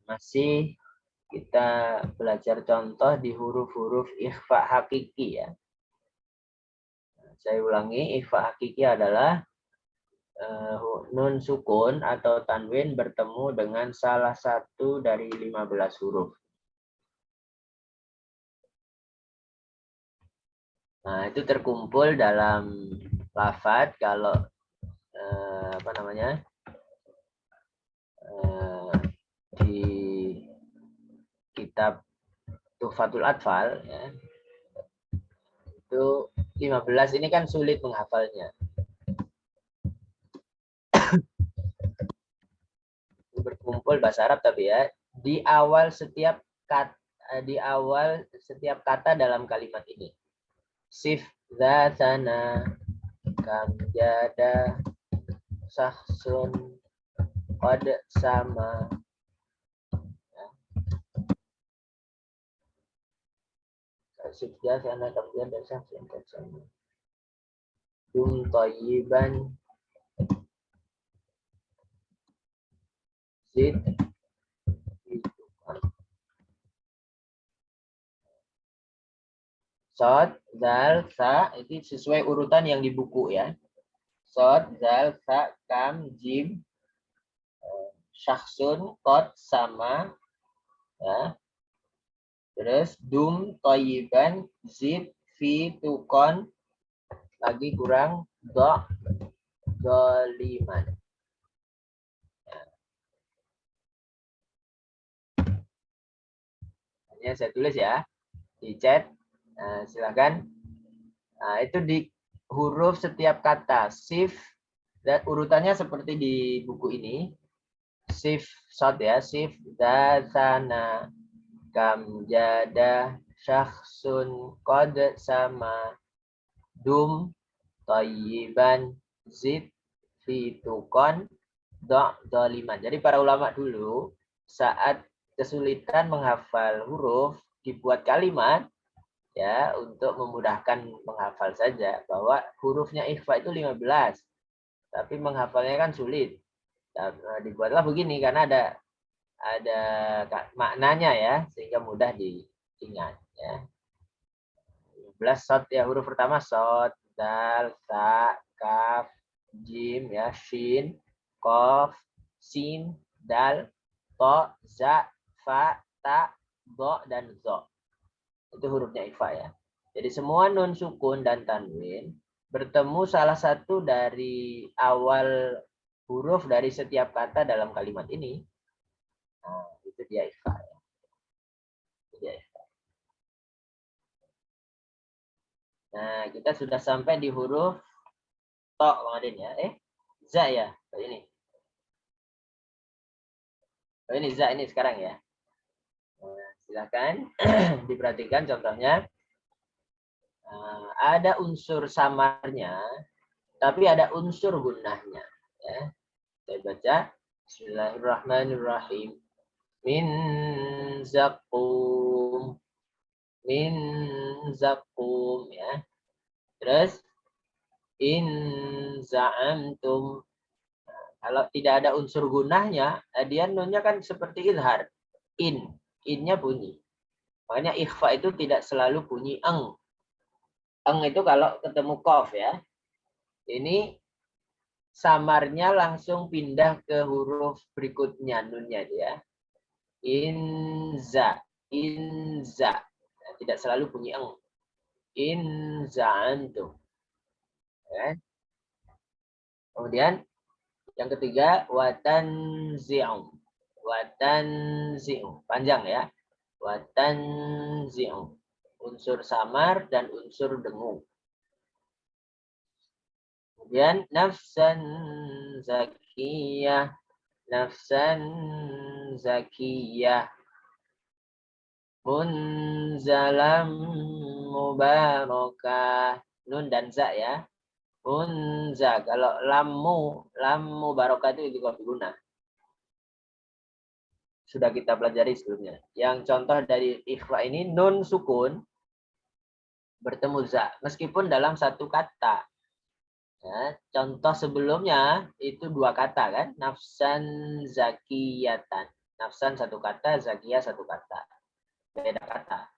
Masih kita belajar contoh di huruf-huruf ikhfa hakiki ya. Saya ulangi, ikhfa hakiki adalah nun sukun atau tanwin bertemu dengan salah satu dari 15 huruf. Nah, itu terkumpul dalam lafadz kalau di kitab Tuhfatul Atfal ya. Itu 15 ini kan sulit menghafalnya. Berkumpul bahasa Arab tapi ya di awal setiap kata dalam kalimat ini. Sif dzatana kam jada sahsun qad sama ya. Sif dzatana kam jada sahsun qad sama dum thayyiban zid Sod, zal, sa, itu sesuai urutan yang di buku ya. Sod, zal, sa, kam, jim, syakhsun, qad, sama. Ya. Terus dum, toyiban, zid, fi, tukon, lagi kurang, do, doliman. Ya. Ini saya tulis ya, di chat. Nah, silakan. Nah, itu di huruf setiap kata. Sif, dan urutannya seperti di buku ini. Sif, sod ya. Sif, dasana, kam, jada, syakhsun, qad, sama, dum, thayyiban, zid, fi, tukon, doliman. Jadi para ulama dulu saat kesulitan menghafal huruf dibuat kalimat ya untuk memudahkan menghafal saja bahwa hurufnya ikhfa itu 15 tapi menghafalnya kan sulit. Nah, dibuatlah begini karena ada maknanya ya sehingga mudah diingat ya. 15 sod ya, huruf pertama sod, dal, ta, kaf, jim ya, shin, kof, sin, dal, to, za, fa, ta, do dan zo. Itu hurufnya ikhfa ya. Jadi semua nun sukun dan tanwin bertemu salah satu dari awal huruf dari setiap kata dalam kalimat ini. Nah, itu dia ikhfa ya. Itu dia ikhfa. Nah, kita sudah sampai di huruf to, Bang Adin ya. Za ya. Ini. Ini za ini sekarang ya. Nah, silakan diperhatikan contohnya. Nah, ada unsur samarnya, tapi ada unsur gunnahnya. Ya. Saya baca. Bismillahirrahmanirrahim. Min zakum. Min zakum ya. Terus in za'amtum. Kalau tidak ada unsur gunahnya, dia nunnya kan seperti izhar. Innya bunyi. Makanya ikhfa itu tidak selalu bunyi eng. Eng itu kalau ketemu kof ya. Ini samarnya langsung pindah ke huruf berikutnya nunnya dia. Inza. Nah, tidak selalu bunyi eng. Inza'antum. Ya. Kemudian yang ketiga watanzi'u. Watanzi'u. Panjang ya. Watanzi'u. Unsur samar dan unsur dengung. Kemudian nafsan zakiyah. Nafsan zakiyah. Munzalam mubarakah. Nun dan za ya. Unza, kalau lam barokah itu juga berguna. Sudah kita pelajari sebelumnya. Yang contoh dari ikhfa ini nun sukun bertemu za, meskipun dalam satu kata. Ya, contoh sebelumnya itu dua kata kan, nafsan zakiyatan. Nafsan satu kata, zakiyah satu kata. Beda kata.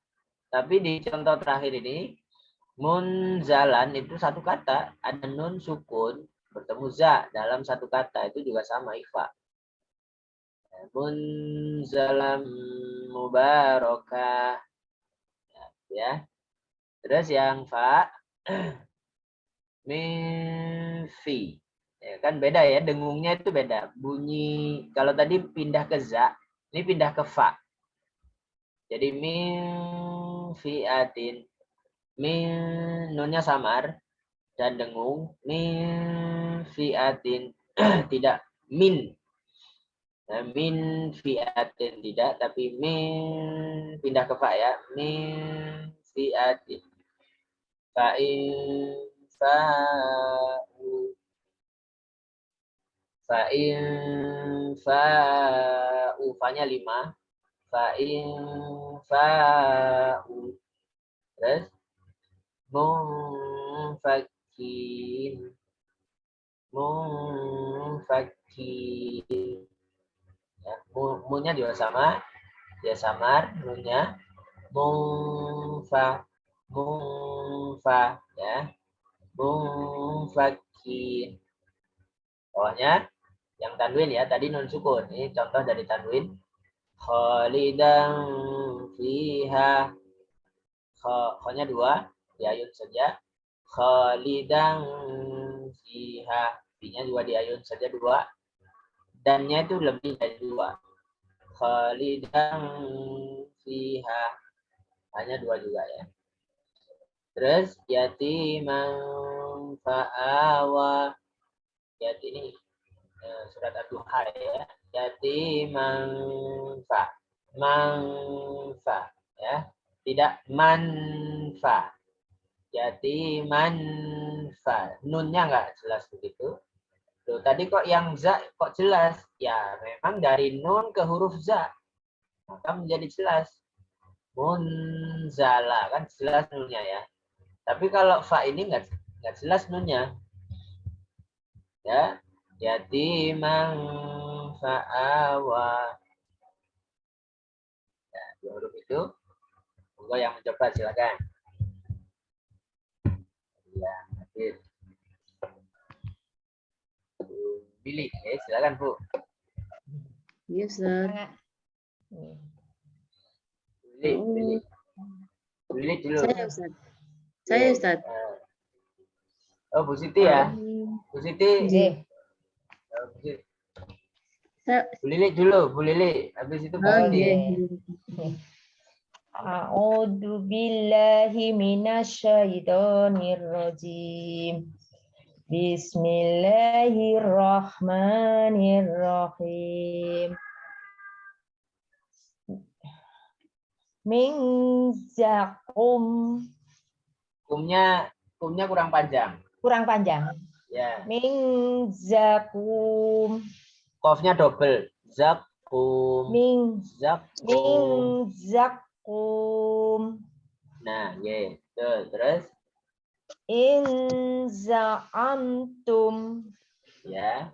Tapi di contoh terakhir ini, munzalan itu satu kata, ada nun sukun bertemu za dalam satu kata, itu juga sama ikhfa. Munzalam mubarakah. Ya. Terus yang fa min fi. Ya, kan beda ya, dengungnya itu beda. Bunyi kalau tadi pindah ke za, ini pindah ke fa. Jadi min fiatin. Min nunnya samar dan dengung. Min fiatin tidak min. Nah, min fiatin tidak, tapi min pindah ke fa ya. Min fiatin. Fa'in fa'u fa'in fa'u fa-nya 5. Fa'in fa'u. Terus munfakin munfakin. Ya, mu-nya juga sama, dia samar nunnya. Munfa ya. Munfakin. Bawahnya yang tanwin ya, tadi nun sukun. Ini contoh dari tanwin. Khalidan fiha. Kho-nya 2, diayun saja. Khalidan fiha. Fi-nya juga diayun saja 2. Dan-nya itu lebih dari 2. Khalidan fiha. Hanya 2 juga ya. Terus yatiman fa'awa. Yati ini surat Ad-Duha ya. Yatiman fa. Manfa ya. Tidak manfa. Yatiman fa. Nunnya enggak jelas begitu. Tuh, tadi kok yang za kok jelas? Ya, memang dari nun ke huruf za. Maka menjadi jelas. Munzala kan jelas nunnya ya. Tapi kalau fa ini enggak jelas nunnya. Ya, yatiman fa'awa. Ya, dua huruf itu. Semoga yang mencoba silakan. Ya, hadir. Pilih, silakan Bu. Iya, Ustaz. Pilih. Pilih dulu. Saya, Ustaz. Saya, Ustaz. Oh, Bu Siti ya. Bu Siti. Bu Lili dulu, Bu Lili. Habis itu Bu Siti. A'udzu billahi minasyaitonir rajim. Bismillahirrahmanirrahim. Min zakum. Kumnya kurang panjang. Kurang panjang. Ya. Min zakum. Qafnya double. Zakum. Min zakum. zakum. Nah, gitu. Terus In za'amtum. Ya.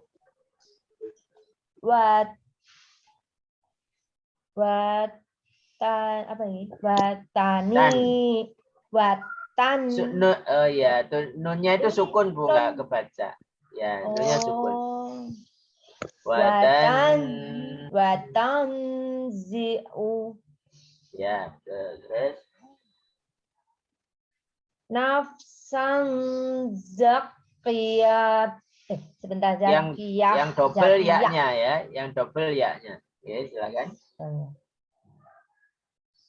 Apa ini? Watani. Oh ya, nunnya itu sukun Bu, nggak kebaca. Ya, nunnya sukun. Watan zi'u. Ya, terus Nafsan zakiyat. Sebentar, zakiyah. Yang double ya-nya ya, yang double ya-nya. Oke, silakan.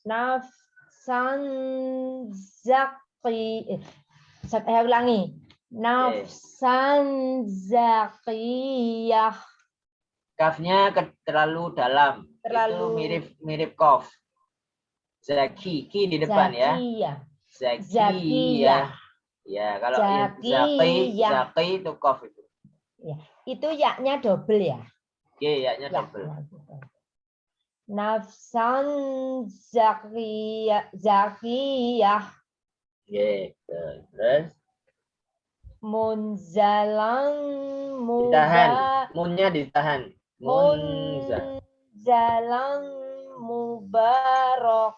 Nafsan saya ulangi. Nafsan zakiyah. Kafnya terlalu dalam. Itu mirip kof. Zaki, ki di depan ya. Zakiyah. Ya, kalau zaki itu kof itu. Ya, itu ya-nya double ya. Oke, ya-nya double. Nafsan zakiyah. Oke, terus munzalan Ditahan. Munnya ditahan. Munza. munzalan mubarok.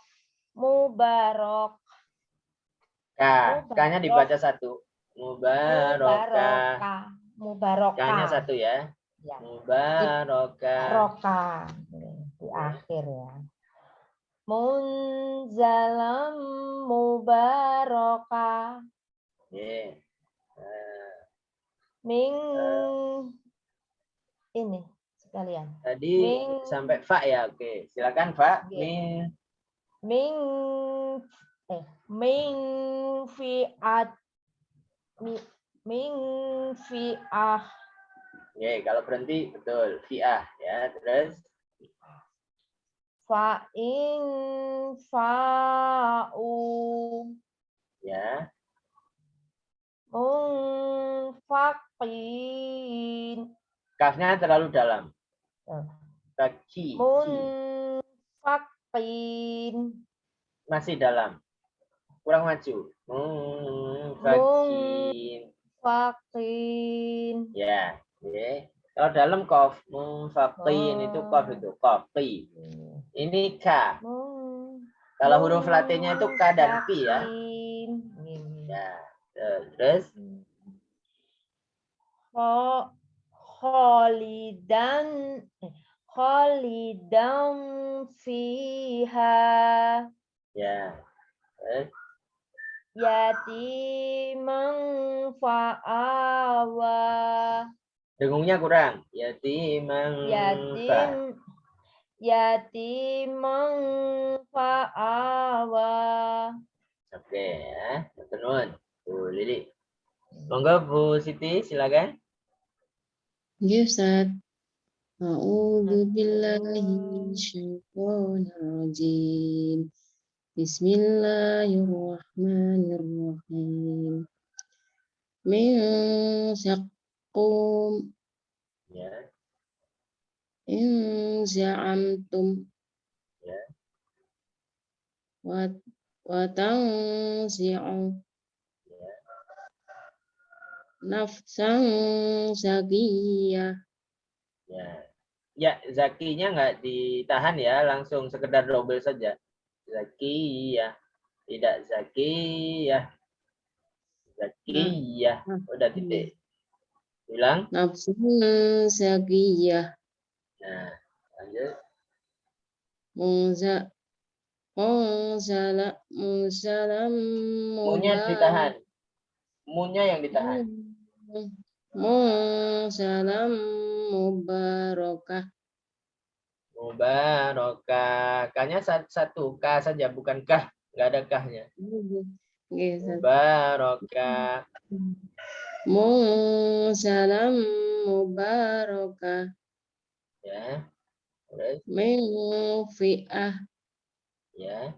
K-nya dibaca satu. Mubarokah. K-nya Mubarokah. satu ya. Ya. Mubarokah. Barokah di akhir ya. Munzalam mubarokah. Yeah. Ming ini sekalian. Tadi sampai fa ya. Oke, silakan Pak. Yeah. Ming fi'at ming fi'ah. Oke, kalau berhenti betul fi'ah ya. Terus Fa'in fa'u ya. munfaqin. Kafnya terlalu dalam. Baki. Munfaqin. Masih dalam. Kurang maju. Munfakin. Faqin. Ya. Oke. Kalau dalam kof. Munfakin itu kof itu. Kofi. Ini K. Kalau huruf latinnya itu K dan P ya. Ya. Terus kholidan fiha. ya. Terus Yatiman fa'awa. dengungnya kurang. Yatiman Yatiman fa'awa. Oke ya. Tenun. Bu Lili. Monggo Bu Siti silakan. Ya Ustaz. A'udzu billahi minasyaitonir rajim. Bismillahirrahmanirrahim. Min syaqum Ya. in za'amtum Ya. wa tanzi'u nafsan zakiyah. Ya. Ya, zakinya nggak ditahan ya, langsung sekedar double saja. Zakiyah. Tidak zakiyah. Zakiyah. Udah titik. Bilang. Nafsan zakiyah. Nah, lanjut. Munya ditahan. Munya yang ditahan. Munzalam mubarakah. Mubarakah. K-nya satu. K saja, bukan kah. Nggak ada kahnya. Mubarakah. Munzalam mubarakah. Ya. Terus. Min fi'ah Ya.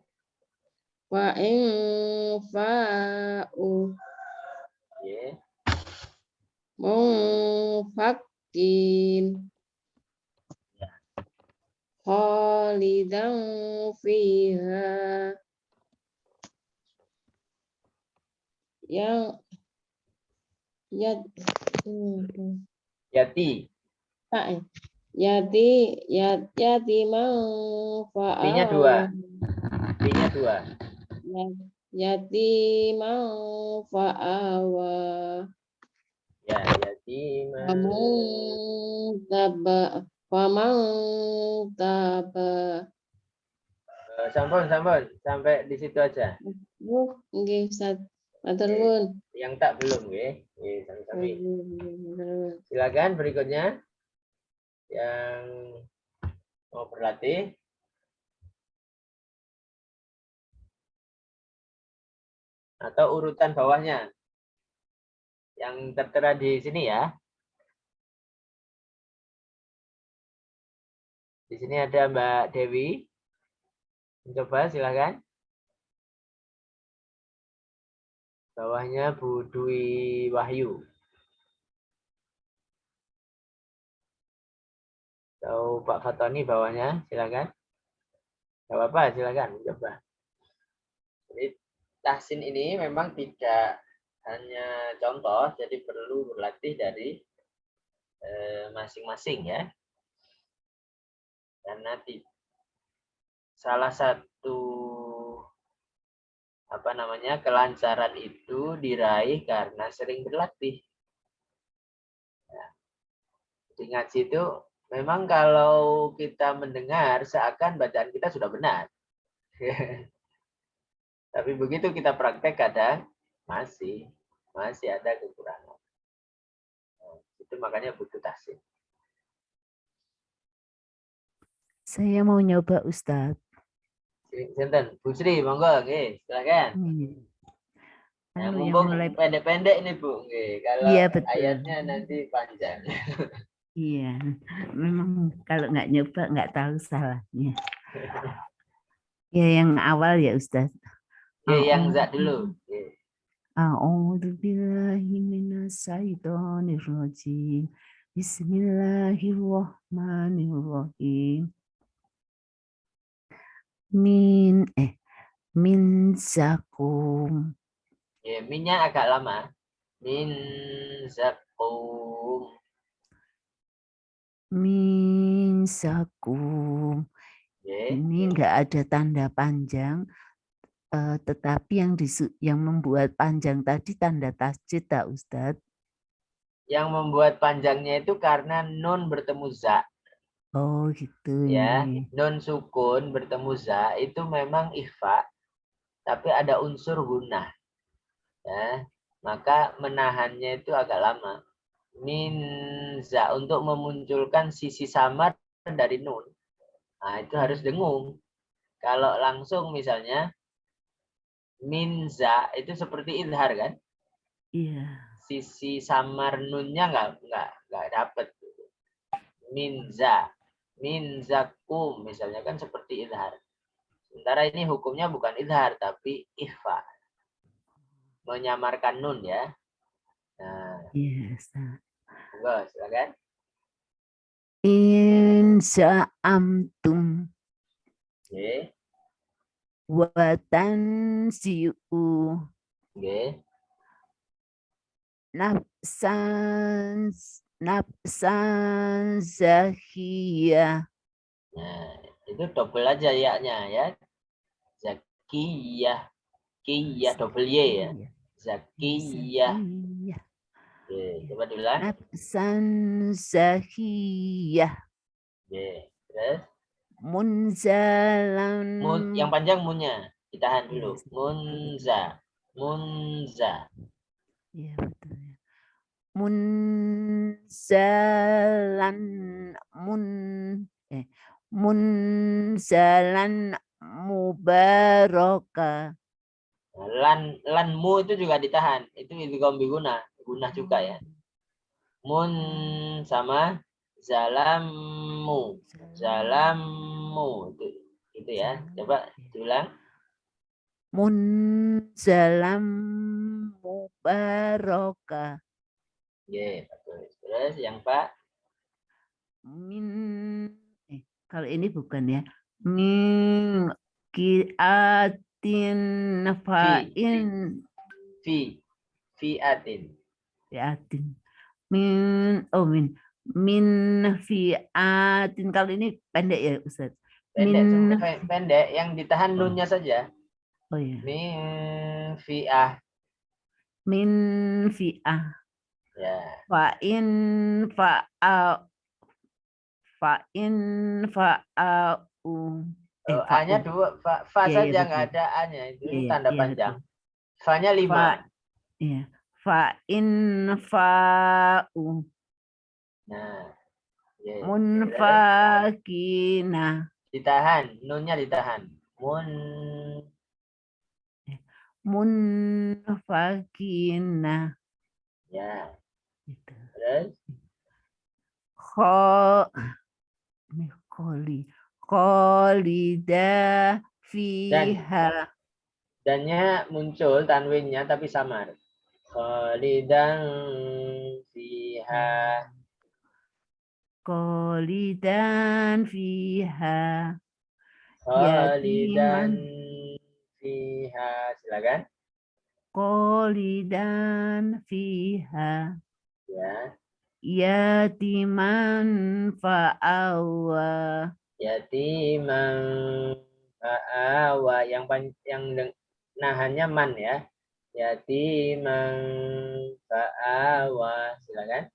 wa in fa'u. Ya. Munfakin. Khalidan fiha. Yang Yati. Yati mau T-nya dua. T-nya dua. Yati mau fa'awa. Ya, yati mau. Famang taba. Sampun. Sampai di situ aja. Nggih, Ustaz. Matur nuwun. Yang tak belum, nggih. Sami-sami. Silakan berikutnya. Yang mau berlatih. Atau urutan bawahnya. Yang tertera di sini ya. Di sini ada Mbak Dewi. Coba silakan. Bawahnya Bu Dwi Wahyu. Atau Pak Fatoni bawahnya, silakan. Gak apa-apa, silakan coba. Jadi tahsin ini memang tidak hanya contoh, jadi perlu berlatih dari masing-masing ya. Karena salah satu kelancaran itu diraih karena sering berlatih. Ya. Di ngaji itu memang kalau kita mendengar seakan bacaan kita sudah benar. Tapi begitu kita praktek kadang masih ada kekurangan. Itu makanya butuh tahsin. Saya mau nyoba Ustadz. Sinten, Bu Sri, monggo, nggih, silakan. Nah, Yang mumpung mulai pendek-pendek ini Bu, nggih. Kalau iya, betul. ayatnya nanti panjang. Iya, memang kalau nggak nyoba nggak tahu salahnya. Ya yang awal ya Ustadz. Yang zat dulu. A'udzu billahi minasyaitonir rajim. Bismillahirrahmanirrahim. Min zakum. Ya, minnya agak lama. Min zakum. Min zakum. Ini enggak ada tanda panjang, tetapi yang membuat panjang tadi tanda tasjid, tak Ustadz? Yang membuat panjangnya itu karena nun bertemu za. Oh gitu Ya, ya. nun sukun bertemu za itu memang ikhfa, tapi ada unsur gunnah. Ya, maka menahannya itu agak lama. Min za untuk memunculkan sisi samar dari nun. Nah, itu harus dengung. Kalau langsung misalnya min za itu seperti idhar kan? Iya. Sisi samar nunnya nggak dapet. Min za, min zakum misalnya kan seperti idhar. Sementara ini hukumnya bukan idhar tapi ikhfa. Menyamarkan nun ya. Nah, Yes. enggak, silakan. In za'amtum Oke. wa tansi'u Oke. nafsan zakiyah. Nah, itu double aja ya-nya ya. Zakiyah. Kiyah double Y ya. Zakiyah. Oke, coba diulang. Nafsan zakiyah. Oke, terus Munzalan. yang panjang munnya ditahan dulu. Munza. Munza. Iya betul ya. Munzalan munzalan mubaraka. Lanmu itu juga ditahan. Itu idgham biguna, gunah juga ya. Mun sama zalammu. Zalammu itu ya. Coba diulang. Munzalam mubaraka. Oke, bagus. Terus yang Pak? Kalau ini bukan ya. Min kiatin fa'in. Fi'atin. Fi'atin. Min fi'atin. Kalau ini pendek ya Ustaz. Pendek yang ditahan nunnya saja. Oh iya. Min fi'ah. Min fi'ah. Ya. Fa'in fa'u. A-nya dua, fa saja nggak ada A-nya, itu tanda panjang. Fa-nya 5. Iya. Fa'in fa'u. Nah. Munfakina. Ditahan, nunnya ditahan. Munfakina. Ya. Gitu. Terus? Kholida fiha. Dannya muncul tanwinnya tapi samar. Kholidan fiha. Kholidan fiha. Kholidan fiha. Silakan. kholidan fiha. Ya. Yatiman fa'awa. Yatiman fa'awa, nahannya man ya. Yatiman fa'awa, silakan.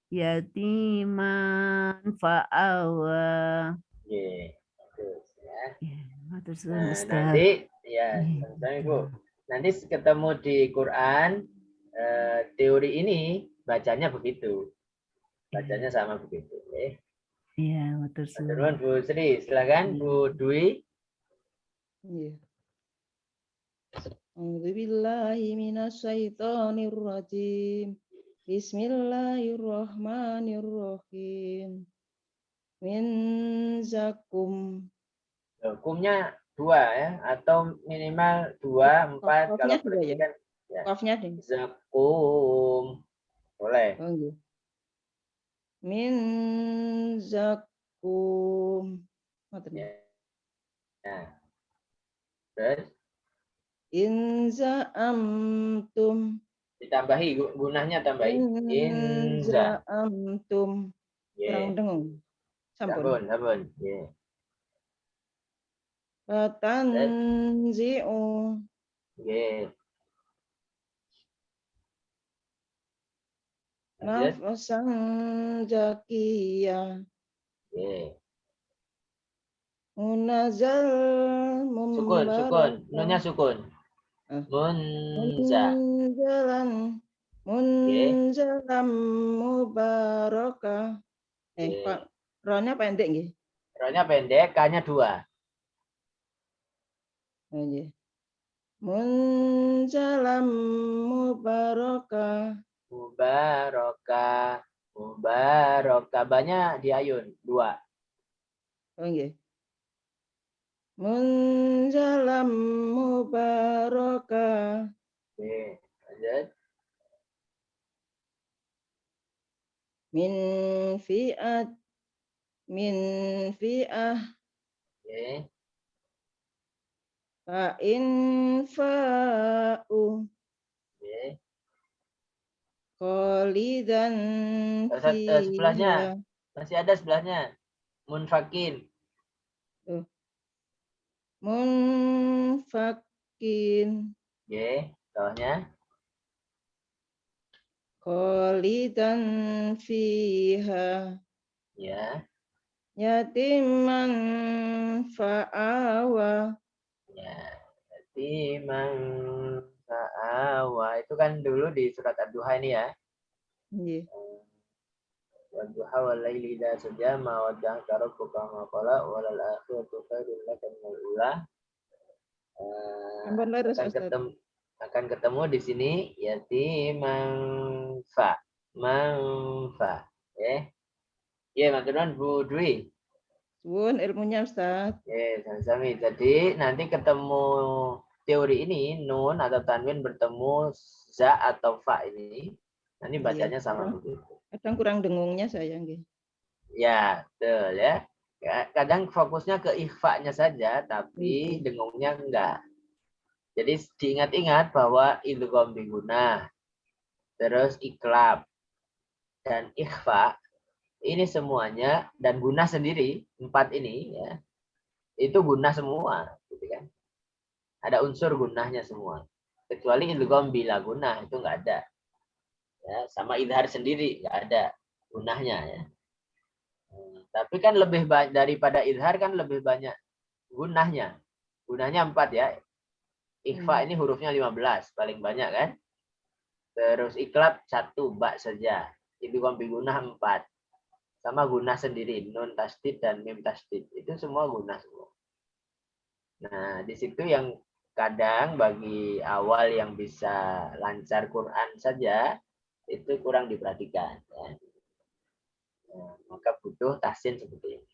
Yatiman fa'awa. Oke, bagus ya. Ya, matur suwun, Nah, Ustaz. nanti ya, Iya, sama-sama Ibu. Nanti ketemu di Quran, teori ini bacanya begitu. Bacanya sama begitu. Oke. Iya, matur Teman suwun. Bu Sri, silakan Bu Dwi. Iya. A'udzubillahi minasyaitonirrajim. Bismillahirrahmanirrahim. Min zakum. Hukumnya 2 ya, atau minimal 2, 4 kalau Kafnya juga berarti ya? kan ya. Kafnya deh. Zakum. Boleh. Oh, iya. Min zakum. Ngoten. Ya. Nah. Terus In za'amtum. ditambahi gunanya tambahi. In Inza. za'amtum. Kurang Ya. dengung. Sampun. Sampun, sampun. Ya. Fatanzi'u. Ya. Lanjut. Nafsan zakiyah. Ya. Munazal Sukun, sukun. Nunnya mubarakah. sukun. Munza. Munzalam mubarakah. Pak, rohnya pendek nggih. Rohnya pendek, K-nya 2. Oh, nggih. Munzalam mubarakah. Mubarakah. Mubarakah. Banyak diayun 2. Oh, nggih. Munzalam mubarakah. Oke, lanjut. Min fi'at. Min fi'ah. Oke. Fa'in fa'u. Oke. Kholidan Sebelahnya. fiha. Masih ada sebelahnya. Munfakin. Munfakin. Oke. Bawahnya. Kholidan fiha. Ya. Yatiman fa'awa. Ya. Yatiman fa'awa. Itu kan dulu di surat Ad-Duha ini ya. Nggih. Wadduha wal laili idza saja ma wadda'aka rabbuka ma qala walal akhiratu khairul laka minal ula. Ampun leres Ustaz. Akan ketemu di sini yatiman manfa. Ya, teman-teman Bu Dwi. Suwun ilmunya Ustaz. Sama-sama. Jadi nanti ketemu teori ini nun atau tanwin bertemu za atau fa ini. Nanti bacanya sama begitu. Kadang kurang dengungnya saya nggih. Ya, betul ya. Kadang fokusnya ke ikhfa-nya saja, tapi dengungnya enggak. Jadi diingat-ingat bahwa idgham bigunah, terus iklab, dan ikhfa, ini semuanya, dan gunah sendiri, 4 ini, ya, itu gunah semua. Gitu kan. Ada unsur gunahnya semua. Kecuali idgham bila gunah, itu enggak ada. Ya, sama idhar sendiri, enggak ada gunahnya. Ya. Tapi kan lebih banyak daripada idhar kan lebih banyak gunahnya. Gunahnya 4 ya. Ikhfa ini hurufnya 15 paling banyak kan. Terus iklab 1 ba saja. Idgham bi gunah 4. Sama gunah sendiri nun tasdid dan mim tasdid. Itu semua gunah semua. Nah, di situ yang kadang bagi awal yang bisa lancar Quran saja itu kurang diperhatikan ya. Nah, maka butuh tahsin seperti ini.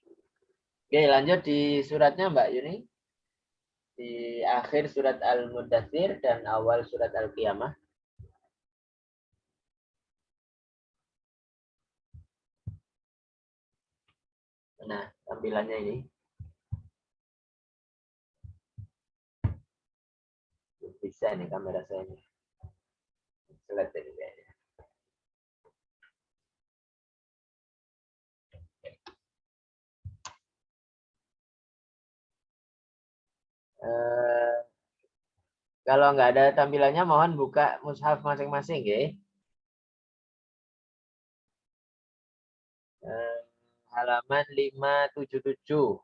Oke, lanjut di suratnya Mbak Yuni. Di akhir surat Al-Mudaththir dan awal surat Al-Qiyamah. Nah, tampilannya ini. bisa nih kamera saya nih. Selesai ini kayaknya. Kalau nggak ada tampilannya, mohon buka mushaf masing-masing, ya. Halaman 577.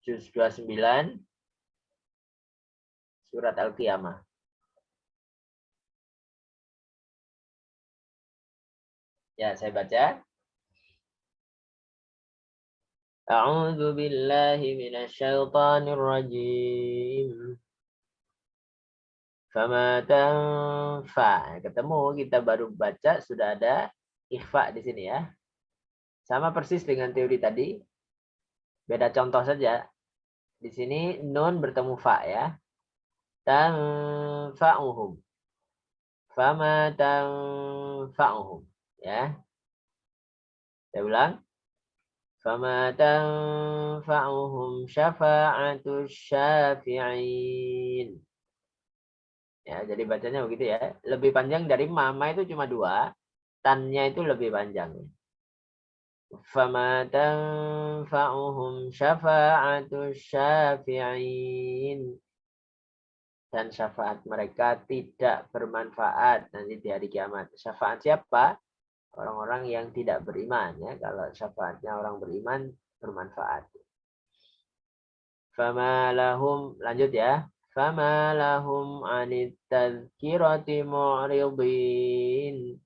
Juz 29. Surat Al-Qiyamah. Ya, saya baca. A'udzu billahi minasyaitonir rajim. Fama tanfa. Ketemu, kita baru baca sudah ada ikhfa di sini ya. Sama persis dengan teori tadi. Beda contoh saja. Di sini nun bertemu fa ya. Tanfa'uhum. Fama tanfa'uhum. Ya. Saya ulang. Fama tanfa'uhum syafa'atus syafi'in. Ya, jadi bacanya begitu ya. Lebih panjang dari mama itu cuma 2. Tannya itu lebih panjang. Fama tanfa'uhum syafa'atus syafi'in. Dan syafaat mereka tidak bermanfaat nanti di hari kiamat. Syafaat siapa? Orang-orang yang tidak beriman ya. Kalau syafaatnya orang beriman bermanfaat. Fama lahum, lanjut ya. Fama lahum anit tadhkirati mu'ridin.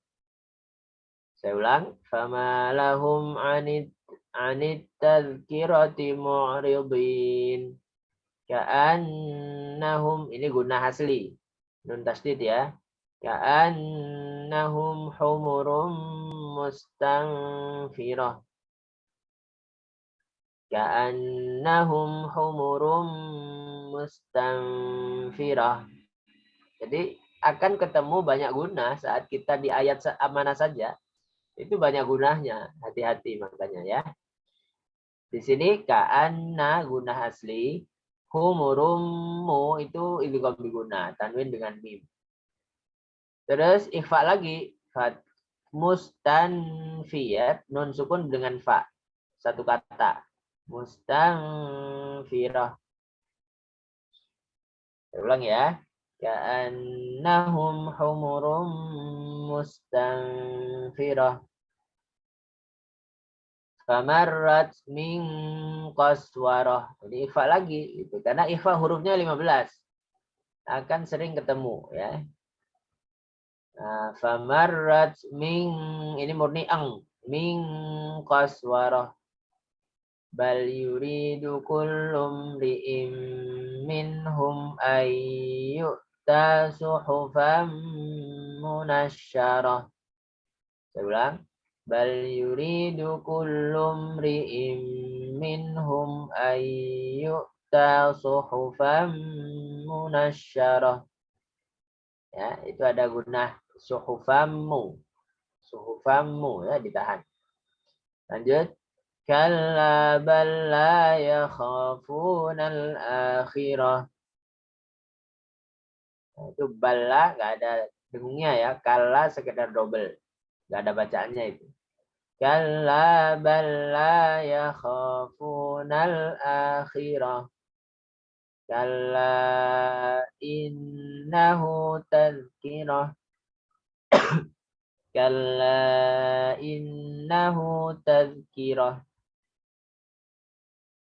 Saya ulang. Fama lahum anit tadhkirati mu'ridin. Ka'annahum, ini guna asli. Nun tasdid ya. Ka'annahum humurum mustanfirah. Ka'annahum humurum mustanfirah. Jadi akan ketemu banyak guna saat kita di ayat mana saja. Itu banyak gunanya. Hati-hati makanya ya. Di sini ka'anna guna asli. Humurumu itu idgham biguna. Tanwin dengan mim. Terus ikhfa lagi. Mustanfiyat. Nun sukun dengan fa. Satu kata. Mustanfirah. Saya ulang ya. Ka'annahum humurum mustanfirah. Famarrat min qaswarah. Jadi ikhfa lagi. Gitu. Karena ikhfa hurufnya 15. Akan sering ketemu. Ya. Nah, famarrat min. Ini murni ang. Min qaswarah. Bal yuridu kullum ri'im minhum ayyu'ta suhufan munasyarah. Saya ulang. Bal yuridu kullum ri'im minhum ayyu'ta suhufan munasyarah. Ya, itu ada gunah suhufamu. Suhufamu ya, ditahan. Lanjut. Kalla bal la yakhafuna al-akhirah. Itu bala nggak ada dengungnya ya. Kalla sekedar double. Nggak ada bacaannya itu. Kalla bal la yakhafuna al-akhirah. Kalla innahu tadhkirah. Kalla innahu tadhkirah.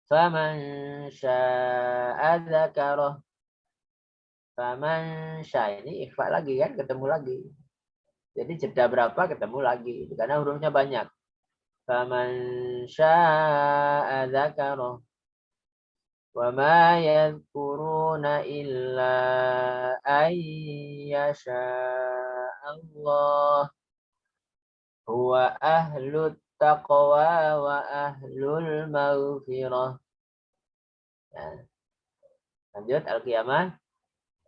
Faman syaa dzakarah. Faman syaa, ini ikhfa lagi kan, ketemu lagi. Jadi jeda berapa ketemu lagi karena hurufnya banyak. Faman syaa dzakarah. Wa ma yadhkuruna illa ayyasha Allah. Huwa ahlut taqwa wa ahlul maghfirah. Nah, lanjut Al-Qiyamah.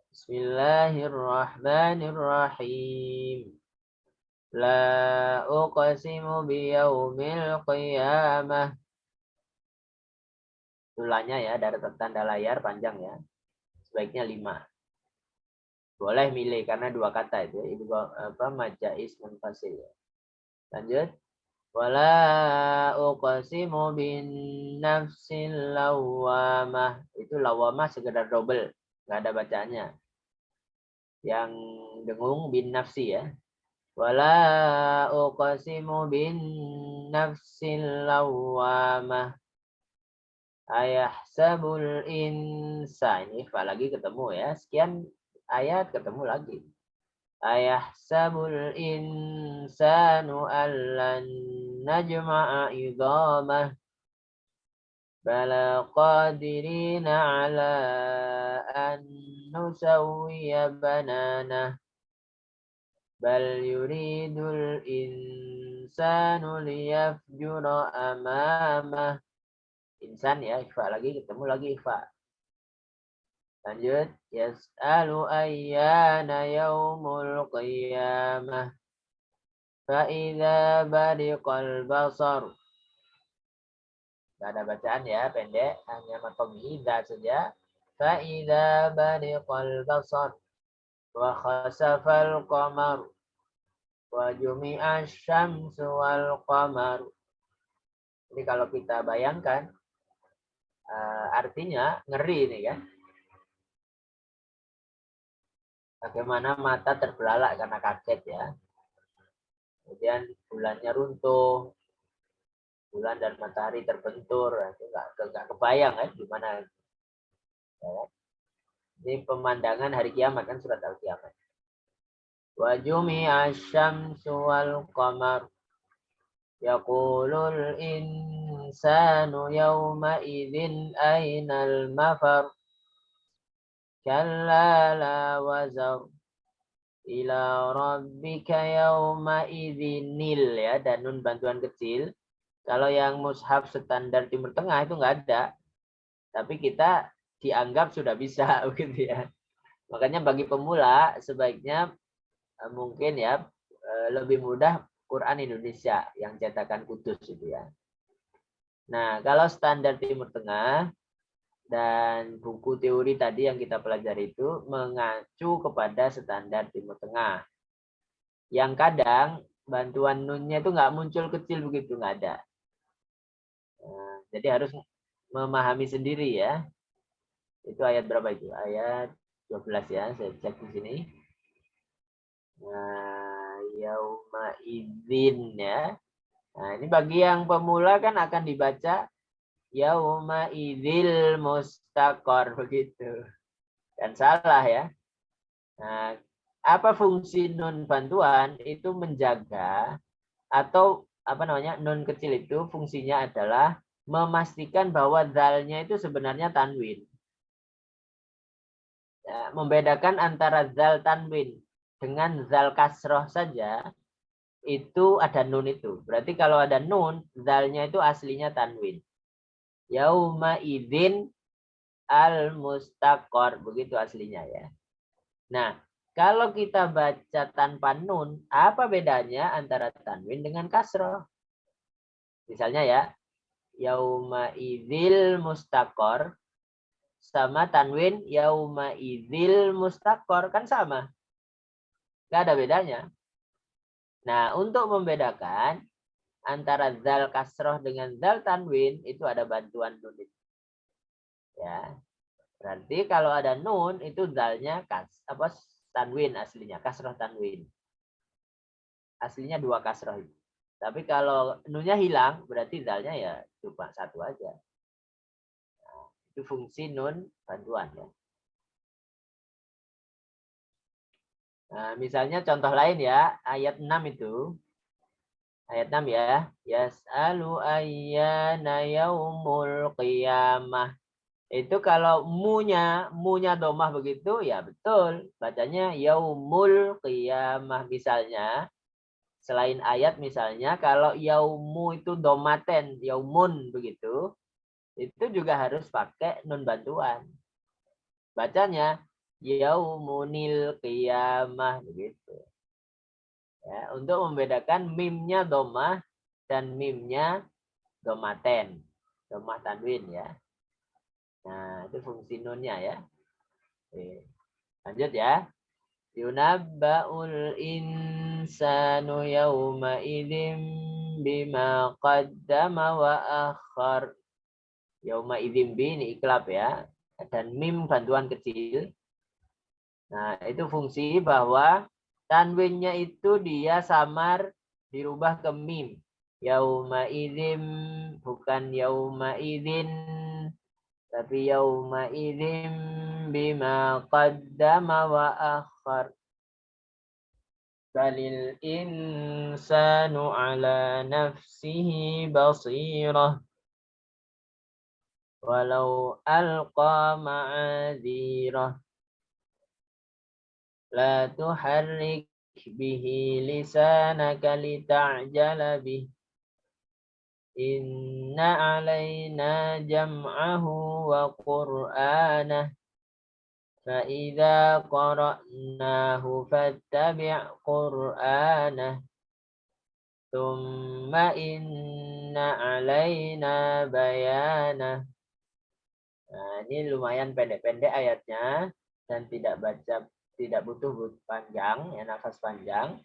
Bismillahirrahmanirrahim. La uqsimu biyaumil qiyamah. tulanya ya, dari tanda layar panjang ya. Sebaiknya 5. Boleh milih karena 2 kata itu. Itu majais munfasil. Lanjut. Wala uqsimu bin nafsil lawamah. Itu lawamah sekedar double, nggak ada bacaannya. Yang dengung bin nafsi ya. Wala uqsimu bin nafsil lawamah. Ayahsabul insan. Ini lagi ketemu ya. Sekian ayat ketemu lagi. Ayahsabul insanu allan najma'a idhamah. Bala qadirina ala an nusawwiya bananah. Bal yuridul insanu liyafjura amamah. Insan ya, ikhfa lagi, ketemu lagi ikhfa. Lanjut. Yas'alu ayyana yaumul qiyamah. Fa'idha bariqal basar. Gak ada bacaan ya, pendek. Hanya makom idha saja. Fa'idha bariqal basar. Wa khasafal qamar. Wa jumi'a syamsu wal qamar. Jadi kalau kita bayangkan, artinya ngeri ini kan. Bagaimana mata terbelalak karena kaget ya. Kemudian bulannya runtuh, bulan dan matahari terbentur, itu nggak kebayang kan gimana. Ya. Ini pemandangan hari kiamat kan, surat Al-Qiyamah. Wa jumi'a syamsu wal qamar. Yaqulul insanu yawma idzin ainal mafar. Kalla la wazar. Ila rabbika yawma idzinil ya, dan nun bantuan kecil. Kalau yang mushaf standar Timur Tengah itu nggak ada. Tapi kita dianggap sudah bisa begitu ya. Makanya bagi pemula sebaiknya mungkin ya lebih mudah Quran Indonesia yang cetakan Kudus itu ya. Nah, kalau standar Timur Tengah dan buku teori tadi yang kita pelajari itu mengacu kepada standar Timur Tengah. Yang kadang bantuan nunnya itu nggak muncul kecil begitu, nggak ada. Nah, jadi harus memahami sendiri ya. Itu ayat berapa itu? Ayat 12 ya, saya cek di sini. Nah, yauma idzin ya. Nah, ini bagi yang pemula kan akan dibaca yauma idzil mustaqor begitu. Dan salah ya. Nah, apa fungsi nun bantuan? Itu menjaga atau apa namanya? Nun kecil itu fungsinya adalah memastikan bahwa dzalnya itu sebenarnya tanwin. Ya, membedakan antara dzal tanwin dengan dzal kasroh saja itu ada nun itu. Berarti kalau ada nun, dzalnya itu aslinya tanwin. Yauma idzin al mustaqor, begitu aslinya ya. Nah, kalau kita baca tanpa nun, apa bedanya antara tanwin dengan kasroh? Misalnya ya, yauma idzil mustaqor sama tanwin yauma idzil mustaqor kan sama. Nggak ada bedanya. Nah, untuk membedakan antara dzal kasroh dengan dzal tanwin itu ada bantuan nun. Ya. Berarti kalau ada nun itu dzalnya tanwin aslinya, kasroh tanwin. Aslinya 2 kasroh itu. Tapi kalau nunnya hilang berarti dzalnya ya cuma 1 aja. Nah, itu fungsi nun bantuan ya. Nah, misalnya contoh lain ya, ayat 6 itu. Ayat 6 ya. Yas'alu ayyana yaumul qiyamah. Itu kalau munya domah begitu ya betul. Bacanya yaumul qiyamah misalnya. Selain ayat misalnya kalau yaumu itu domaten, yaumun begitu. Itu juga harus pakai nun bantuan. Bacanya yaumunil qiyamah begitu. Ya, untuk membedakan mimnya domah dan mimnya domaten, domah tanwin ya. Nah, itu fungsi nunnya ya. Oke. Lanjut ya. Yunabba'ul insanu yawma idzin bima qaddama wa akhar. Yauma idzin bi ini iklab ya. Dan mim bantuan kecil. Nah, itu fungsi bahwa tanwinnya itu dia samar dirubah ke mim. Yauma idzin bukan yauma idzin tapi yauma idzin bima qaddama wa akhar. Balil insanu ala nafsihi basirah. Walau alqa ma'adzirah. La tuharrik bihi lisanaka lita'jala bih. Inna alaina jam'ahu wa qur'anah. فإذا قرأناه فاتبع قرآنه ثم إن علينا بيانه. Nah, ini lumayan pendek-pendek ayatnya dan tidak butuh panjang, ya, nafas panjang.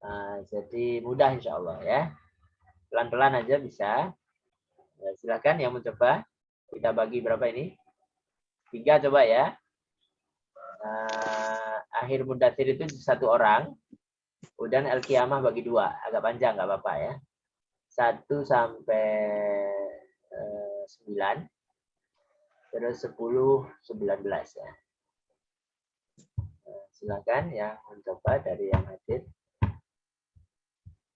Nah, jadi mudah insya Allah ya. Pelan-pelan aja bisa. Ya, silakan yang mencoba. Kita bagi berapa ini? 3 coba ya. Akhir mudatsir itu 1 orang. Kemudian Al-Qiyamah bagi 2. Agak panjang, nggak apa-apa ya. 1 sampai 9. Terus 10, 19 ya. Silakan yang mencoba dari yang hadir.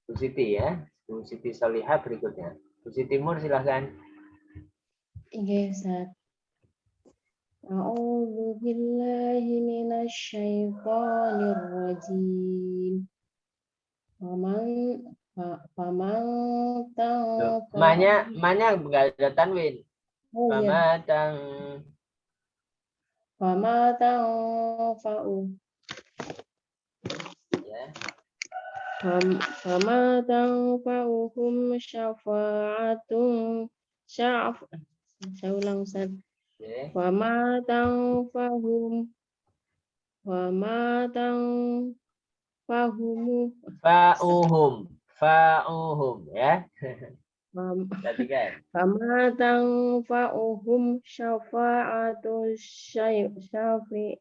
Bu Siti ya. Bu Siti Solihah berikutnya. Bu Siti Timur silakan. Iya, Ustaz. A'udzu billahi minasy syaithanir rajim. Faman Manya enggak ada tanwin. Oh iya. Fama Fa'u. ya. Fama tanfa'uhum syafa'atun saya ulang, Ustaz. Okay. Fama tanfa'uhum Fa'uhum ya. Perhatikan. Fama tanfa'uhum syafa'atu syafi'in.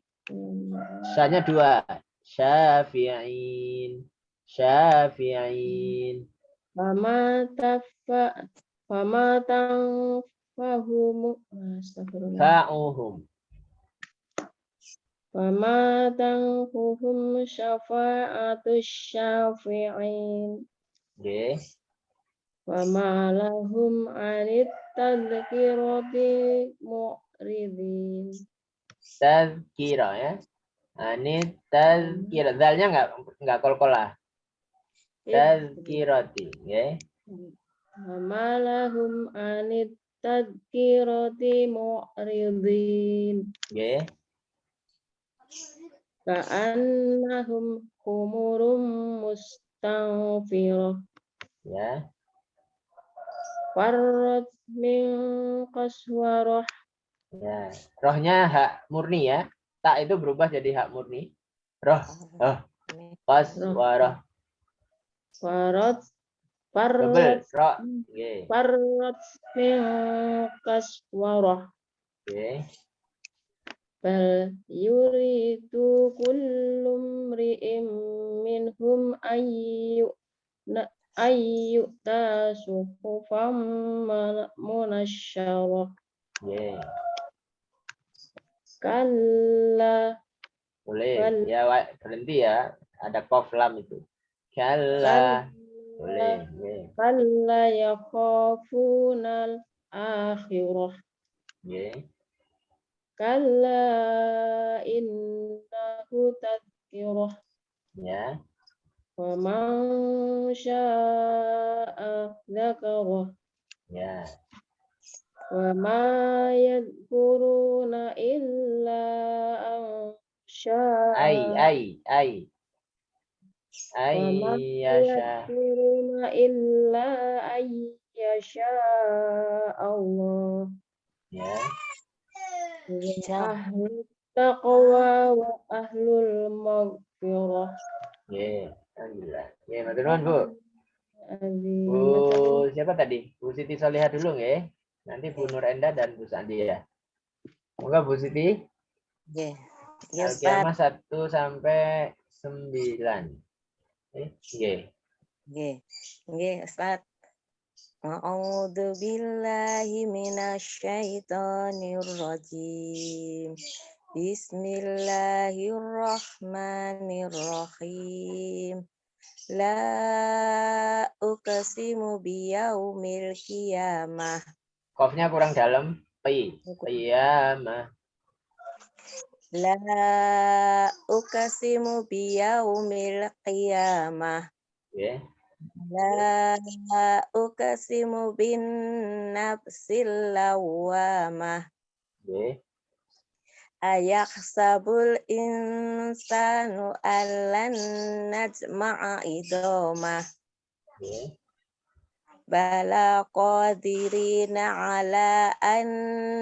Sanya 2. Syafi'in. Fama tanfa'uhum astagfirullah. Fa'uhum. Fama tanfa'uhum syafa'atu syafi'in. Oke. Fama lahum 'anit tadhkirati mu'ridin. Tazkira ya. Ini tazkira. Dalnya enggak kol-kolah. Tazkirati, ya. Fama lahum 'anit tadhkirati mu'ridin. Oke. Ka'annahum humurum mustanfirah. Ya. Farrat min qaswarah. Ya. Rohnya hak murni ya. Tak itu berubah jadi hak murni. Roh. Qaswarah. Farrat Double. Roh. Oke. Farrat min qaswarah. Oke. Bal yuridu kullu mri'in minhum ayyuta suhufam munasyarah. Yeah. Kalla. Boleh. Ya, berhenti ya. Ada qaf lam itu. Kalla. Boleh. Kalla yakhafunal akhirah. Yeah. Kalla innahu tadhkirah. Ya. Wa man syaa'a dzakarah. Ya. Wa ma yadhkuruna illa an syaa'a. Ay yasha. Yadhkuruna illa an yasha Allah. Ya. ahlul taqwa wa ahlul maghfirah. Oke, alhamdulillah. Oke, matur nuwun, Bu. Azim. Bu siapa tadi? Bu Siti Solihah dulu nggih. Nanti Bu Nur Enda dan Bu Sandia. Moga Bu Siti. Nggih. Ya Ustaz. Al-Qiyamah 1 sampai 9. Nggih. Nggih. Nggih Ustaz. A'udzu billahi minasyaitonir rajim. Bismillahirrahmanirrahim. La uqsimu biyaumil qiyamah. Qafnya kurang dalam. Qiyamah. La uqsimu biyaumil qiyamah. Nggih. La uqsimu bin nafsil lawwamah. Nggih. Ayakhsabul insanu allan najma'a idhamah. Nggih. Bala qadirina ala an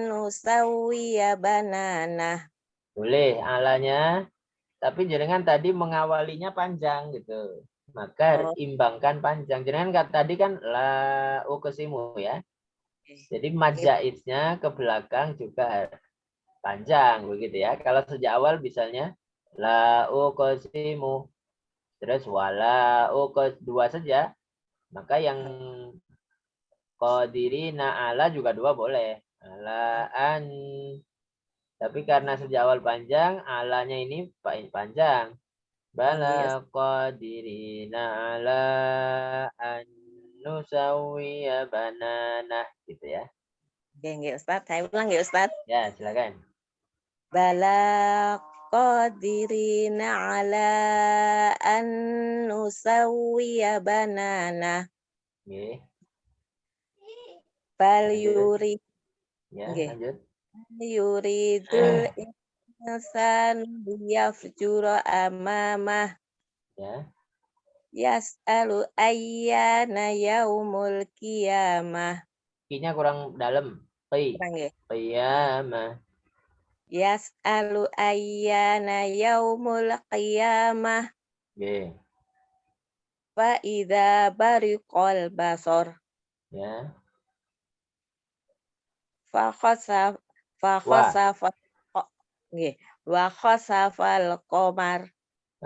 nusawwiya banana. Boleh alanya, tapi jenengan tadi mengawalinya panjang gitu. Maka imbangkan panjang. Jenengan tadi kan la uqsimu ya. Jadi majaiznya ke belakang juga panjang begitu ya. Kalau sejak awal misalnya la uqsimu terus wala uqs dua saja, maka yang qadirina ala juga dua boleh. Ala an. Tapi karena sejak awal panjang, alanya ini panjang. Bala qadirina ala an nusawwiya banana gitu ya. Nggih Ustaz, saya ulang nggih Ustaz. Ya, silakan. Bala qadirina ala an nusawwiya banana. Nggih. Bal Lanjut. yuri Ya, Nggih. lanjut. yuridul insanu liyafjura amamah. Ya. Yas'alu ayyana yaumul qiyamah. Q-nya kurang dalam. Kurang nggih. Qiyamah. Yas'alu ayyana yaumul qiyamah. Nggih. Fa idza bariqal basar. Ya. Fa khasafa nggih. Wa khasafal qamar.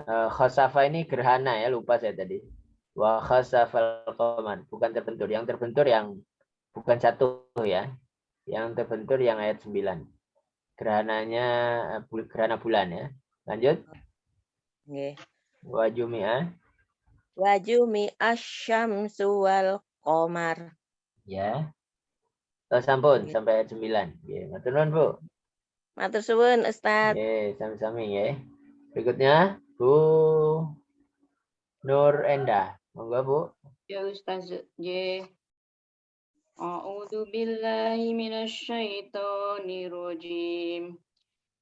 Khasafa ini gerhana ya, lupa saya tadi. Wa khasafal qamar, bukan terbentur. Yang terbentur yang bukan satu ya. Yang terbentur yang ayat 9. Gerhananya gerhana bulan ya. Lanjut. Nggih. Wa jumi'a. Wa jumi'a syamsu wal qamar. Ya. Oh, sampun sampai ayat 9. Nggih, matur nuwun, Bu. Matur suwun Ustaz. Nggih, sami-sami nggih. Berikutnya Bu Nur Enda. Monggo, Bu. Ya Ustaz. Nggih. A'udzu billahi minasyaitonir rajim.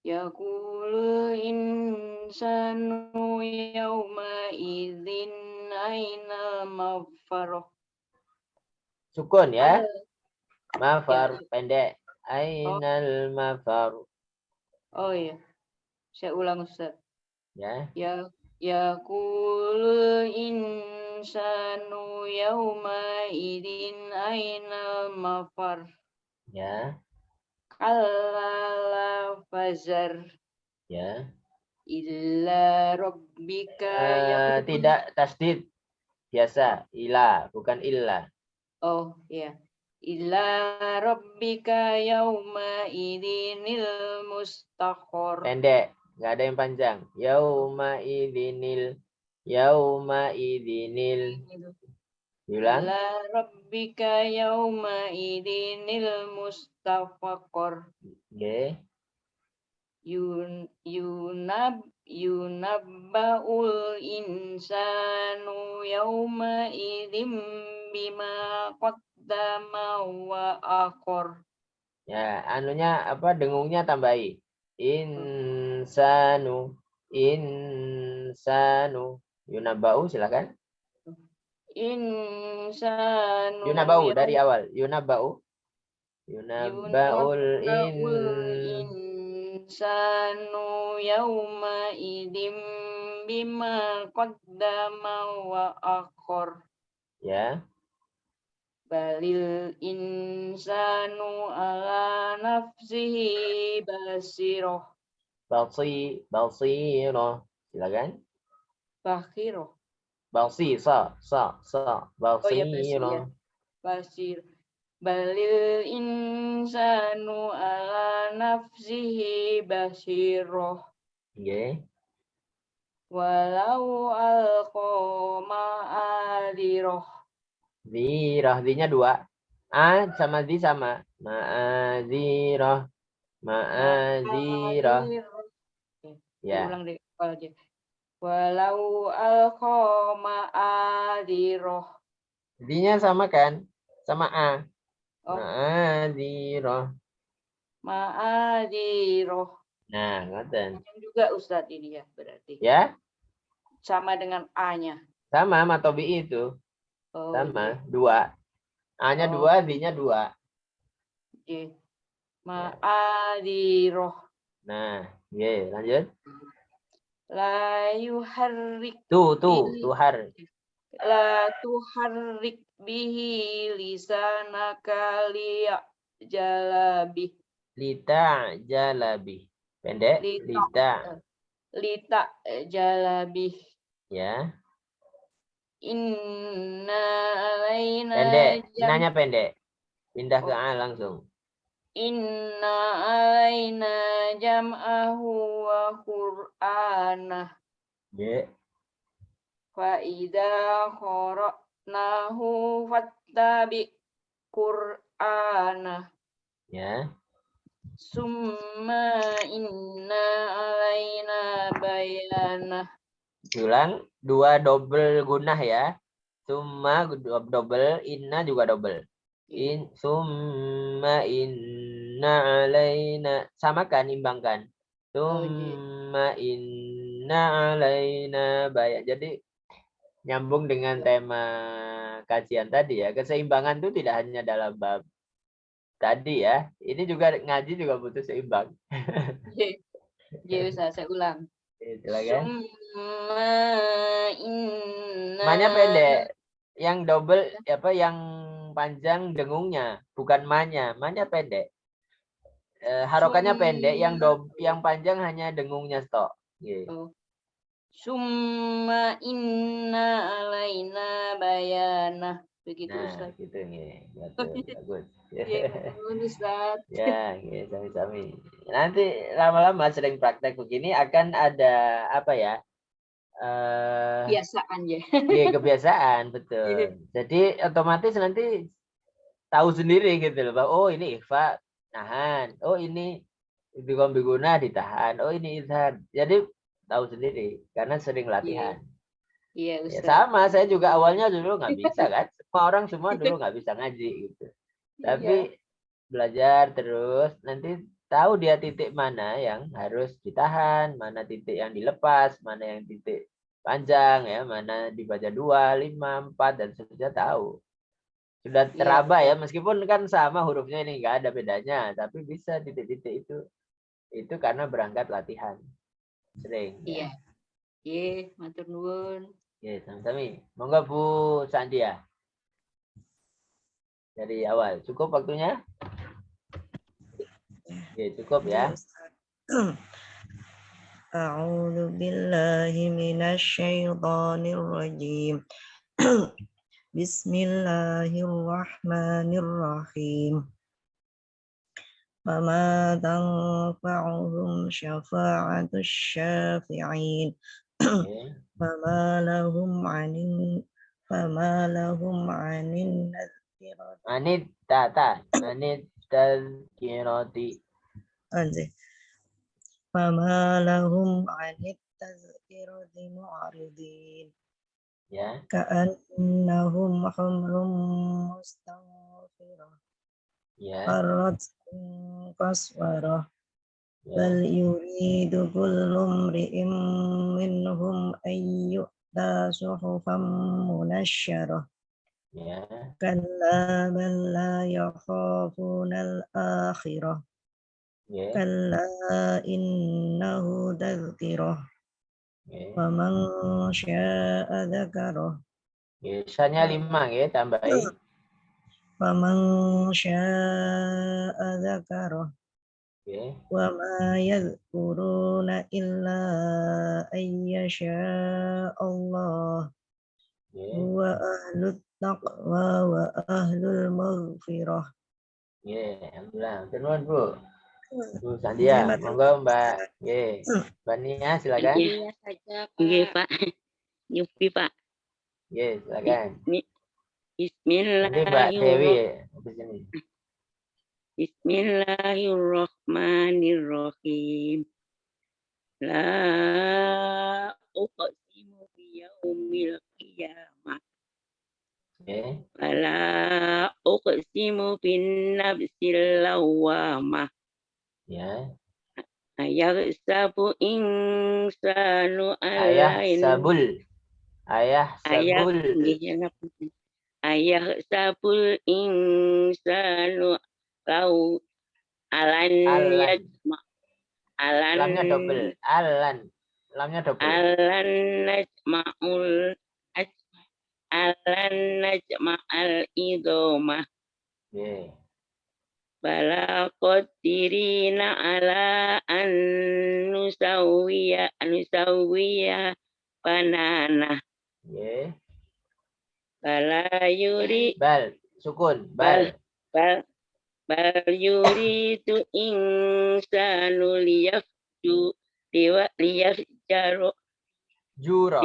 Yaqulu insanu yawma idzin aina mafar. Sukun ya. Mafar pendek. Ainal mafar. Oh iya. Saya ulang Ustaz. Ya. Yaqulu insanu yawma idzin aina mafar. Ya. Kalla fazar. Ya. Illa rabbika Tidak tasdid. Biasa. Ila, bukan illa. Oh iya. Illa rabbika yawma idinil mustaqor. Pendek. Nggak ada yang panjang. Yauma idinil. Yauma idinil. Diulang. Illa rabbika yawma idinil mustaqor. Oke. Yunabba'ul insanu yawma idim bima qaddama wa akhor. Ya, anunya apa? Dengungnya tambahi. Insanu. Yunabau silakan. Insanu Yunabau dari awal. Yunabau. Yunabaul insanu yauma idim bima qaddama wa akhor. Ya. Balil insanu ala nafsihi basiroh. Basirah. Silakan. Bakhiroh. Sa. Oh ya, basir ya. Basirah. Basir. Balil insanu ala nafsihi basiroh. Nggih. Walau alqa ma'adiroh. Zirah, zi-nya 2. A sama zi sama. Ma'adzirah. Ma'adzirah. Ya. Ulang deh aja. Walau alqa ma'adiroh. Zi-nya sama kan? Sama A. Oh. Ma'adzirah. Ma'adiroh. Nah, ngoten. Yang juga Ustadz ini ya berarti. Ya, Sama dengan A-nya. sama matobi itu. Oh, Sama, 2. A-nya 2, zi-nya 2. iya. Ma'adiroh. Nah, ye, lanjut. La yuharrik. Tuhar. La tuharrik bihi lisanaka liya'jalabi. Lita jalabi. Pendek. Lita. Jalabi. Ya. Inna alaina Pendek. Nanya pendek. Pindah ke A langsung. Inna alaina jam'ahu wa qur'anah. Ya. Fa idza qara'nahu fattabi qur'anah. Ya. Summa inna alaina bayanah. Ulang. 2 double gunah ya. Summa double. Inna juga double. Summa inna alaina. Samakan, imbangkan. Summa inna alaina bayan. Jadi nyambung dengan tema kajian tadi ya. Keseimbangan itu tidak hanya dalam bab tadi ya. Ini juga ngaji juga butuh seimbang. Ya Ustaz, saya ulang. Silakan. Summa inna. Ma-nya pendek. Yang double apa yang panjang dengungnya, bukan ma-nya. Ma-nya pendek. Harokannya pendek, yang panjang hanya dengungnya stok. Oh. Summa inna alaina bayanah. Begitu Nah, Ustaz. gitu nih. Bagus. Ya, Ustaz. Ya, sami-sami. Nanti lama-lama sering praktek begini akan ada apa ya? Kebiasaan ya. Iya, kebiasaan, betul. Jadi otomatis nanti tahu sendiri gitu loh. Bahwa, oh ini ikhfa, nahan. Oh ini biguna ditahan. Oh ini izhar. Jadi tahu sendiri karena sering latihan. Iya, Ya, Ustaz. sama, saya juga awalnya dulu nggak bisa kan. Semua dulu nggak bisa ngaji gitu. Tapi belajar terus, nanti tahu dia titik mana yang harus ditahan, mana titik yang dilepas, mana yang titik panjang ya, mana dibaca 2, 5, 4 dan seterusnya tahu. Sudah teraba ya, meskipun kan sama hurufnya ini nggak ada bedanya, tapi bisa titik-titik itu karena berangkat latihan sering. Iya. Iya, matur nuwun. Ya, sami-sami. Monggo Bu Sandia. Dari awal. Cukup waktunya? Ya, cukup ya. A'udzu billahi minasy syaithanir rajim. Bismillahirrahmanirrahim. Fama tanfa'uhum syafa'atus syafi'in. Fama lahum 'anin Anit tazkirati. Fama lahum 'anit tazkirati mu'ridin. Ya. Ka'annahum humrum mustanfirah. Ya. Farrat qaswarah. Bal yuridu kullu imri'in minhum ayyu'ta suhufan munashsharah. Ya. Kalla bal la yakhafuna al-akhirah. Ya. Kalla innahu tadhkirah. Ya. Faman syaa dzakarah. Ya. Sanya 5 ya, tambahin. Faman syaa dzakarah. Ya. Wa ma yadhkuruna illa ayyasha Allah. Ya. Huwa ahlut taqwa wa ahlul maghfirah. Ya, alhamdulillah. Terus Bu. Bu Sandia, monggo Mbak. Ya. Mbak Nia silakan. Iya saja, Pak. Pak. Yupi, Pak. Ya, silakan. Nanti Mbak Dewi Bismillahirrahmanirrahim. habis ini. Bismillahirrahmanirrahim. La uqsimu biyaumil qiyamah. Ya. Wala uqsimu bin nafsil lawwamah. Ya. Ayahsabu insanu Ayah alain. sabul. Ayah Ayah sabul. sabul insanu lau alan Alan. yajma alan Lamnya double. Alan. Lamnya double. alan najma'ul alan najma'al idoma Ya. bala qadirina ala an nusawiya banana Ya. bala yuri Bal. Sukun. Bal. bal yuridu insanu liyafjaru Juro.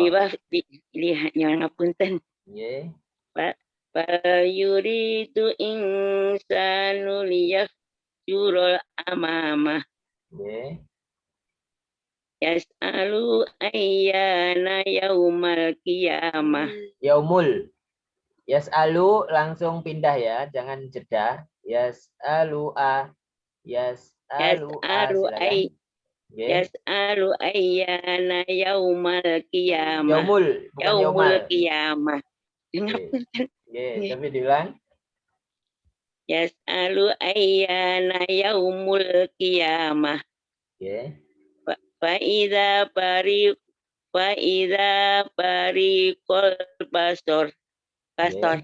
ngapunten. Ya. Bal yuridu insanu liyafjura amama Ya. yas'alu ayyana yaumal qiyamah. Yaumul. Yas'alu langsung pindah ya, jangan jeda. Yas'alu a. Yas'alu a. Silakan. Ya. Yas'alu ayyana yaumal qiyamah. Yaumul, bukan Yaumul yaumal. qiyamah. Ya, tapi diulang. Yas'alu ayyana yaumul qiyamah. Ya. Fa'idha bariqul basor. Ya.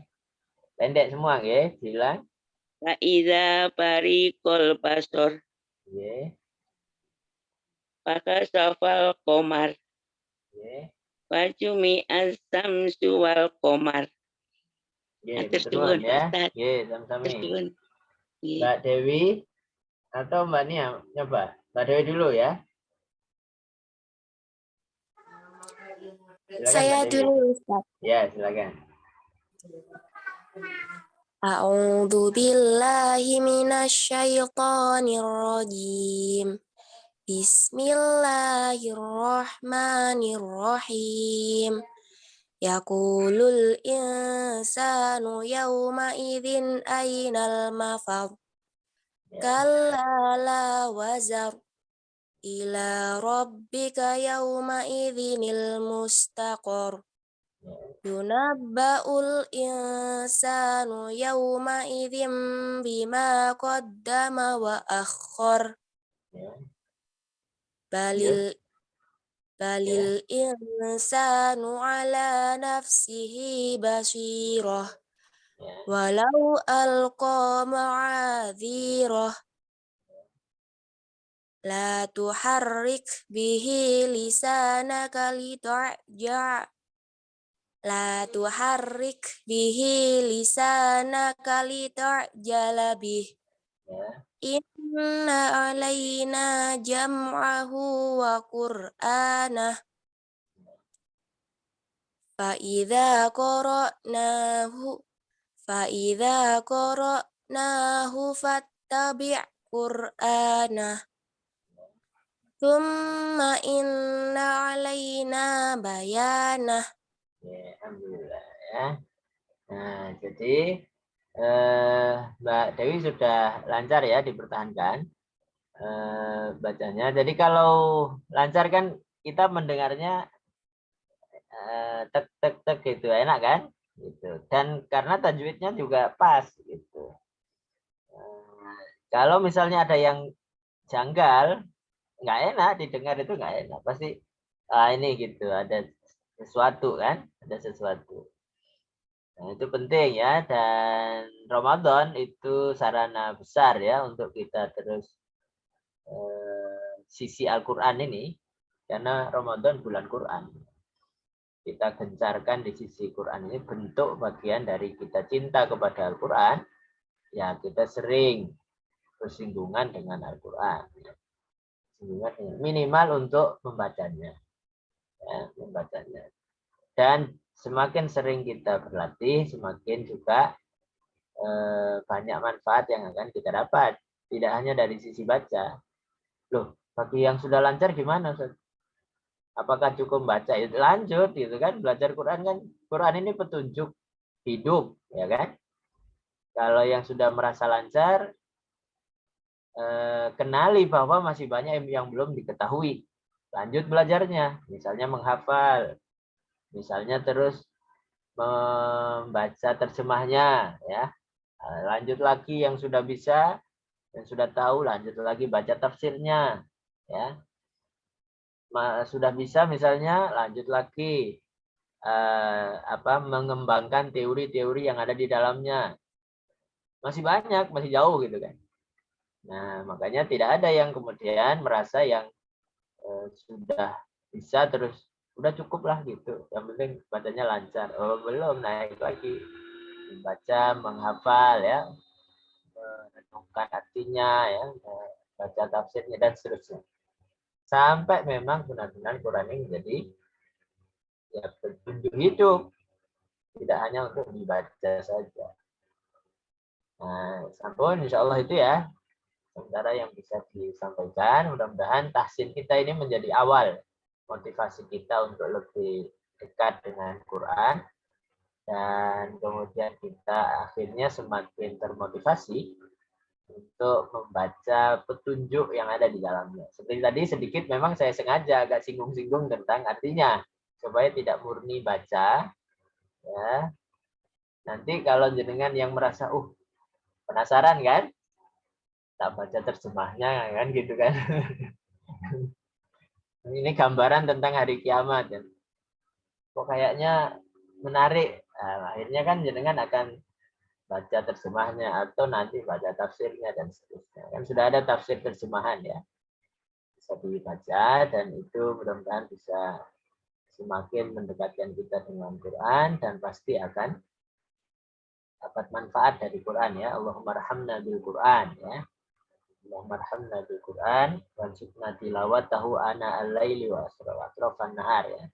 Pendek semua ya, diulang. Fa'idha bariqul basor. Ya. Fakasafal qamar. Ya. Wajumi as-samsu wal qamar. Ya, Atur betul suwun, ya. Ustaz. Ya, sama-sama. Atur suwun. Nggih. Mbak Dewi atau Mbak Nia nyoba. Mbak Dewi dulu ya. Silakan, Saya Mbak Dewi. dulu, Ustaz. Ya, silakan. A'udzu billahi minasyaitonir rajim. Bismillahirrahmanirrahim. Yaqulul insanu yawma idzin ainal mafar. Kalla la wazar. Ila rabbika yawma idzinil mustaqar. Yunabba'ul insanu yawma idzin bima qaddama wa akhkhar. Balil insanu ala nafsihi basirah. Walau alqa ma'adzirah. La tuharrik bihi lisanaka lita'ja' La tuharrik bihi lisanaka lita'jala bih. Inna alaina jam'ahu wa qur'anah. Fa'idha qara'nahu fattabi' qur'anah. Thumma inna alaina bayanah. Ya, alhamdulillah ya. Nah, jadi Mbak Dewi sudah lancar ya dipertahankan bacanya. Jadi kalau lancar kan kita mendengarnya tek tek tek gitu, enak kan? Gitu. Dan karena tajwidnya juga pas gitu. Kalau misalnya ada yang janggal, nggak enak didengar, itu nggak enak. Pasti ini gitu, ada sesuatu kan, ada sesuatu. Nah, itu penting ya, dan Ramadan itu sarana besar ya untuk kita terus sisi Al-Quran ini, karena Ramadan bulan Quran. Kita gencarkan di sisi Quran ini, bentuk bagian dari kita cinta kepada Al-Quran, ya kita sering bersinggungan dengan Al-Quran. Minimal untuk membacanya. Ya, membacanya. Dan semakin sering kita berlatih, semakin juga banyak manfaat yang akan kita dapat. Tidak hanya dari sisi baca. Loh, bagi yang sudah lancar gimana, Ustaz? Apakah cukup baca? Itu lanjut gitu kan. Belajar Quran kan, Quran ini petunjuk hidup, ya kan? Kalau yang sudah merasa lancar, kenali bahwa masih banyak yang belum diketahui. Lanjut belajarnya, misalnya menghafal, misalnya terus membaca terjemahnya, ya. Lanjut lagi yang sudah bisa, yang sudah tahu, lanjut lagi baca tafsirnya, ya. Sudah bisa misalnya, lanjut lagi mengembangkan teori-teori yang ada di dalamnya. Masih banyak, masih jauh gitu kan. Nah, makanya tidak ada yang kemudian merasa yang sudah bisa terus udah cukup lah gitu. Yang penting bacanya lancar. Oh, belum, naik lagi. Membaca, menghafal ya. Merenungkan artinya ya, baca tafsirnya dan seterusnya. Sampai memang benar-benar Quran ini menjadi ya petunjuk hidup. Tidak hanya untuk dibaca saja. Nah, sampun insya Allah itu ya sementara yang bisa disampaikan. Mudah-mudahan tahsin kita ini menjadi awal motivasi kita untuk lebih dekat dengan Quran, dan kemudian kita akhirnya semakin termotivasi untuk membaca petunjuk yang ada di dalamnya. Seperti tadi sedikit memang saya sengaja agak singgung-singgung tentang artinya supaya tidak murni baca ya. Nanti kalau jenengan yang merasa penasaran kan, tak baca terjemahnya kan gitu kan. Ini gambaran tentang hari kiamat kan. Kok kayaknya menarik. Nah, akhirnya kan jenengan akan baca terjemahnya atau nanti baca tafsirnya dan seterusnya. Kan sudah ada tafsir terjemahan ya. Bisa dibaca dan itu mudah-mudahan bisa semakin mendekatkan kita dengan Quran dan pasti akan dapat manfaat dari Quran ya. Allahumma rahamna bil Quran ya. Allahumma rahamna bil Quran warzuqna tilawatahu ana al-laili wa atrafan nahar ya.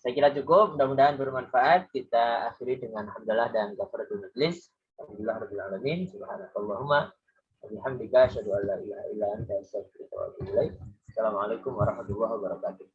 Saya kira cukup, mudah-mudahan bermanfaat. Kita akhiri dengan hamdalah dan kafaratul majlis. Alhamdulillah rabbil alamin. Subhanakallahumma wa bihamdika asyhadu an la ilaha illa anta astaghfiruka wa atubu ilaik. Assalamualaikum warahmatullahi wabarakatuh.